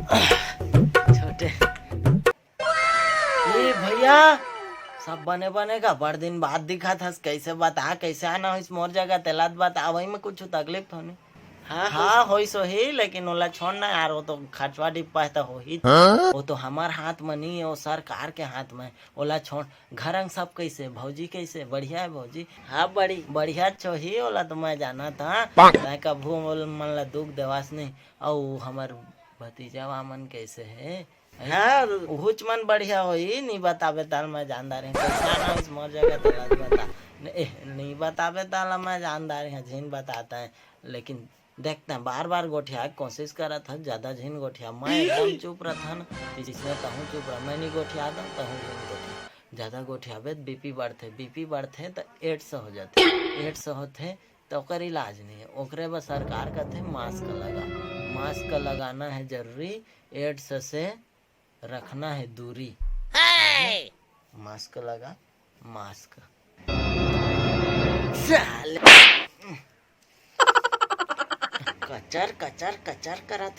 छोटे ए भैया सब बने बनेगा बड़ दिन बाद दिखा था कैसे बता कैसे आना हो मोर जगह तेलात बता वही में कुछ तकलीफ तो नहीं। हाँ हो सो ही लेकिन ओला छोड़ना यार वो तो खर्चवा डिब्बा है तो हो ही वो तो हमार हाथ में नहीं है वो सरकार के हाथ में। ओला छोड़ घर अंग सब कैसे भौजी कैसे बढ़िया है भौजी। हाँ बड़ी बढ़िया छो ही ओला तो मैं जाना था कभू मन ला दुख देवास नहीं। और हमार भतीजा मन कैसे है। हाँ हुच मन बढ़िया हो ही नहीं बतावे ताल मैं जानदार है कैसा ना इस मोर जगह तो बता नहीं बतावे ताल मैं जानदार है झीन बताता है लेकिन देखते हैं बार बार गोठिया कोशिश करा था ज्यादा झीन गोठिया मैं एकदम चुप रहा ना जिसने कहूँ चुप रहा मैं नहीं गोठिया दम कहूँ झीन गोठिया ज्यादा गोठिया बीपी बढ़ते तो 800 हो जाते 800 होते तो ओकर इलाज नहीं है ओकरे बस सरकार कहते मास्क लगाना है जरूरी 800 से रखना है दूरी। मास्क लगा मास्क कचर कचर कचर करत